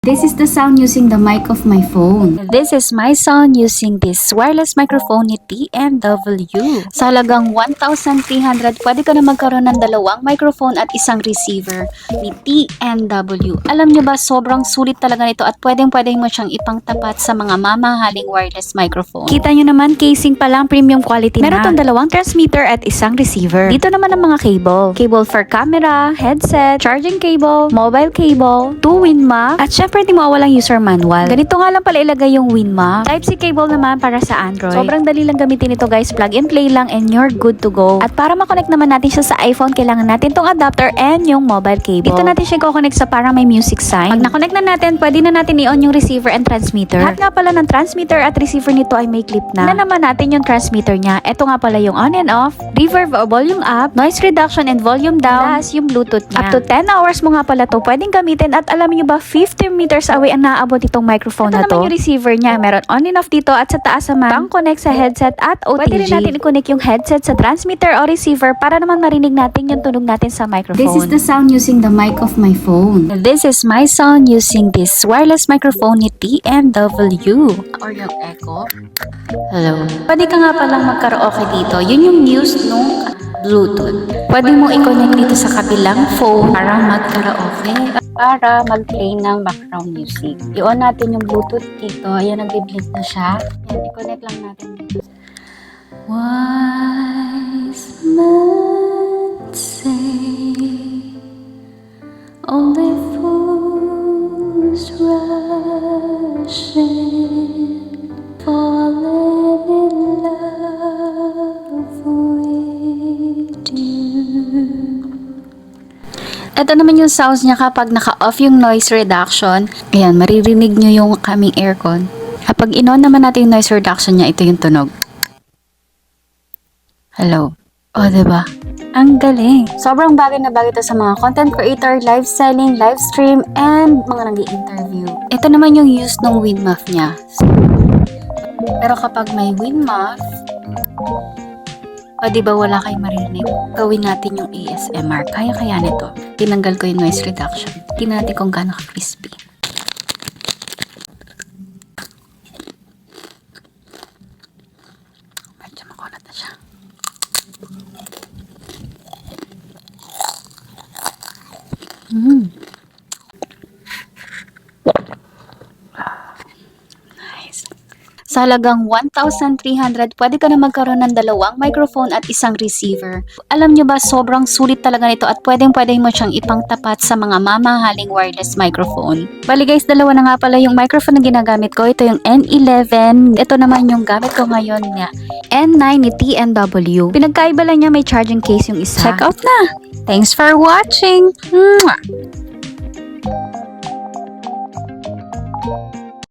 This is the sound using the mic of my phone. This is my sound using this wireless microphone ni TNW. Sa halagang 1,300, pwede ka na magkaroon ng dalawang microphone at isang receiver ni TNW. Alam nyo ba, sobrang sulit talaga nito at pwedeng-pwede mo siyang ipangtapat sa mga mamahaling wireless microphone. Kita nyo naman, casing pa lang, premium quality na. Meron tong dalawang transmitter at isang receiver. Dito naman ang mga cable. Cable for camera, headset, charging cable, mobile cable, 2 WinMac, at syempre hindi mawawalang user manual. Ganito nga lang pala ilagay yung WinMac. Type-C cable naman para sa Android. Sobrang dali lang gamitin ito guys. Plug and play lang and you're good to go. At para makonect naman natin siya sa iPhone, kailangan natin tong adapter and yung mobile cable. Dito natin siya i-connect sa parang may music sign. Pag na-connect na natin, pwede na natin i-on yung receiver and transmitter. Lahat nga pala ng transmitter at receiver nito ay may clip na. Tingnan naman natin yung transmitter niya. Ito nga pala yung on and off, reverb or volume up, noise reduction and volume down, plus yung Bluetooth niya. Up to 10 hours mo nga pala to pwedeng gamitin at alam niyo ba 50 meters away ang naaabot itong microphone na to. Ito naman yung receiver niya. Meron on and off dito at sa taas naman pang-connect sa headset at OTG. Pwede rin natin i-connect yung headset sa transmitter o receiver para naman marinig natin yung tunog natin sa microphone. This is the sound using the mic of my phone. This is my sound using this wireless microphone ni TNW. Or yung Echo. Hello. Pwede ka nga palang mag-karaoke dito. Yun yung news nung Bluetooth. Pwede mo i-connect dito sa kabilang phone para mag-karaoke, para mag-play ng background music. I-on natin yung Bluetooth dito. Ayan, nag-blink na siya. Ayan, i-connect lang natin dito. Wise men say only fools rush in, falling in love with you. Ito naman yung sounds niya kapag naka-off yung noise reduction. Ayan, maririnig nyo yung kaming aircon. Kapag in-on naman natin yung noise reduction niya, ito yung tunog. Hello. O, diba? Ang galing. Sobrang bagay na bagay ito sa mga content creator, live selling, live stream, and mga nag-i-interview. Ito naman yung use ng WinMac niya. Pero kapag may WinMac, o diba wala kayong marinig? Gawin natin yung ASMR. Kaya nito. Tinanggal ko yung noise reduction. Tingnan natin kung gaano ka-crispy. Medyo makunat na siya. Nice. Sa halagang 1,300, pwede ka na magkaroon ng dalawang microphone at isang receiver. Alam nyo ba, sobrang sulit talaga nito at pwedeng-pwede mo siyang ipangtapat sa mga mamahaling wireless microphone. Bali guys, dalawa na nga pala yung microphone na ginagamit ko. Ito yung N11. Ito naman yung gamit ko ngayon na N9 ni TNW. Pinagkaiba lang niya, may charging case yung isa. Check out na! Thanks for watching! Mwah!